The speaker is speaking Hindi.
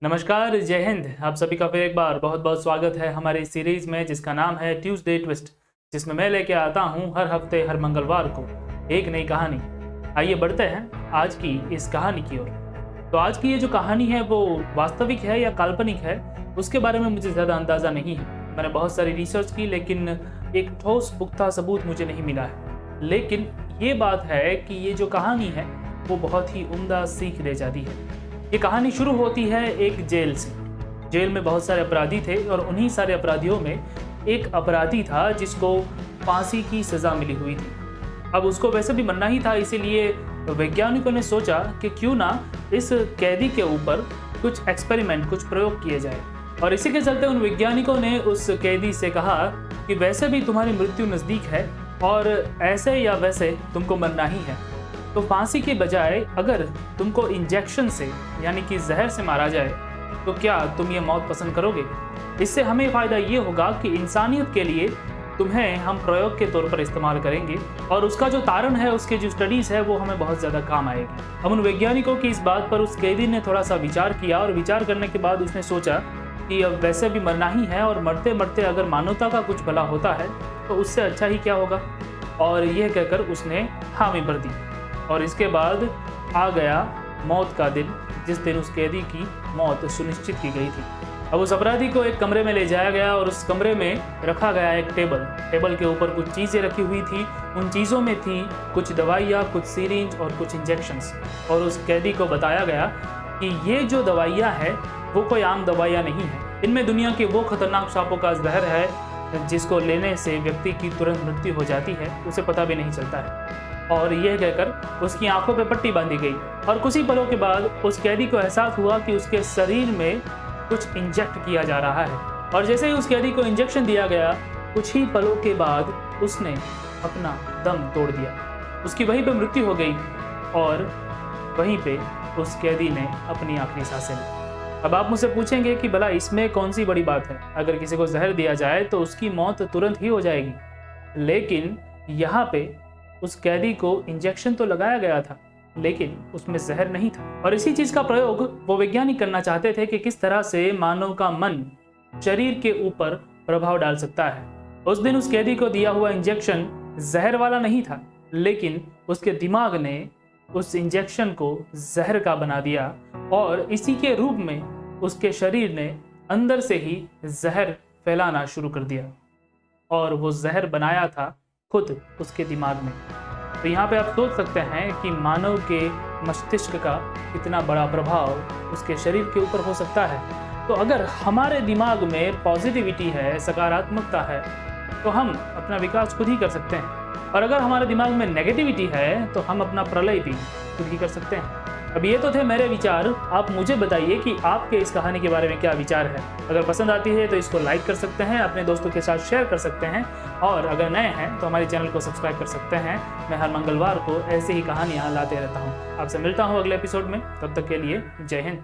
नमस्कार, जय हिंद। आप सभी का फिर एक बार बहुत बहुत स्वागत है हमारे इस सीरीज़ में जिसका नाम है ट्यूसडे ट्विस्ट, जिसमें मैं लेके आता हूँ हर हफ्ते हर मंगलवार को एक नई कहानी। आइए बढ़ते हैं आज की इस कहानी की ओर। तो आज की ये जो कहानी है वो वास्तविक है या काल्पनिक है, उसके बारे में मुझे ज़्यादा अंदाज़ा नहीं है। मैंने बहुत सारी रिसर्च की लेकिन एक ठोस पुख्ता सबूत मुझे नहीं मिला है। लेकिन ये बात है कि ये जो कहानी है वो बहुत ही उम्दा सीख दे जाती है। ये कहानी शुरू होती है एक जेल से। जेल में बहुत सारे अपराधी थे और उन्हीं सारे अपराधियों में एक अपराधी था जिसको फांसी की सज़ा मिली हुई थी। अब उसको वैसे भी मरना ही था, इसीलिए वैज्ञानिकों ने सोचा कि क्यों ना इस कैदी के ऊपर कुछ एक्सपेरिमेंट, कुछ प्रयोग किए जाए। और इसी के चलते उन वैज्ञानिकों ने उस कैदी से कहा कि वैसे भी तुम्हारी मृत्यु नज़दीक है और ऐसे या वैसे तुमको मरना ही है, तो फांसी के बजाय अगर तुमको इंजेक्शन से यानी कि जहर से मारा जाए तो क्या तुम ये मौत पसंद करोगे? इससे हमें फ़ायदा ये होगा कि इंसानियत के लिए तुम्हें हम प्रयोग के तौर पर इस्तेमाल करेंगे और उसका जो तारण है, उसके जो स्टडीज़ है वो हमें बहुत ज़्यादा काम आएगी। अब उन वैज्ञानिकों की इस बात पर उस कैदी ने थोड़ा सा विचार किया और विचार करने के बाद उसने सोचा कि अब वैसे भी मरना ही है और मरते मरते अगर मानवता का कुछ भला होता है तो उससे अच्छा ही क्या होगा। और यह कहकर उसने हामी भर दी। और इसके बाद आ गया मौत का दिन, जिस दिन उस कैदी की मौत सुनिश्चित की गई थी। अब उस अपराधी को एक कमरे में ले जाया गया और उस कमरे में रखा गया एक टेबल के ऊपर कुछ चीज़ें रखी हुई थी। उन चीज़ों में थी कुछ दवाइयाँ, कुछ सीरिंज और कुछ इंजेक्शंस। और उस कैदी को बताया गया कि ये जो दवाइयाँ हैं वो कोई आम दवाइयाँ नहीं हैं। इनमें दुनिया के वो खतरनाक सांपों का जहर है जिसको लेने से व्यक्ति की तुरंत मृत्यु हो जाती है, उसे पता भी नहीं चलता है। और यह कहकर उसकी आंखों पे पट्टी बांधी गई और कुछ ही पलों के बाद उस कैदी को एहसास हुआ कि उसके शरीर में कुछ इंजेक्ट किया जा रहा है। और जैसे ही उस कैदी को इंजेक्शन दिया गया, कुछ ही पलों के बाद उसने अपना दम तोड़ दिया। उसकी वहीं पे मृत्यु हो गई और वहीं पे उस कैदी ने अपनी आखिरी सांसें ली। अब आप मुझसे पूछेंगे कि भला इसमें कौन सी बड़ी बात है? अगर किसी को जहर दिया जाए तो उसकी मौत तुरंत ही हो जाएगी, लेकिन यहाँ पे उस कैदी को इंजेक्शन तो लगाया गया था लेकिन उसमें जहर नहीं था। और इसी चीज का प्रयोग वो वैज्ञानिक करना चाहते थे कि किस तरह से मानव का मन शरीर के ऊपर प्रभाव डाल सकता है। उस दिन उस कैदी को दिया हुआ इंजेक्शन जहर वाला नहीं था, लेकिन उसके दिमाग ने उस इंजेक्शन को जहर का बना दिया और इसी के रूप में उसके शरीर ने अंदर से ही जहर फैलाना शुरू कर दिया। और वो जहर बनाया था खुद उसके दिमाग में। तो यहाँ पे आप सोच सकते हैं कि मानव के मस्तिष्क का कितना बड़ा प्रभाव उसके शरीर के ऊपर हो सकता है। तो अगर हमारे दिमाग में पॉजिटिविटी है, सकारात्मकता है, तो हम अपना विकास खुद ही कर सकते हैं। और अगर हमारे दिमाग में नेगेटिविटी है तो हम अपना प्रलय भी खुद ही कर सकते हैं। अब ये तो थे मेरे विचार। आप मुझे बताइए कि आपके इस कहानी के बारे में क्या विचार है। अगर पसंद आती है तो इसको लाइक कर सकते हैं, अपने दोस्तों के साथ शेयर कर सकते हैं और अगर नए हैं तो हमारे चैनल को सब्सक्राइब कर सकते हैं। मैं हर मंगलवार को ऐसी ही कहानियाँ लाते रहता हूँ। आपसे मिलता हूँ अगले एपिसोड में। तब तक के लिए जय हिंद।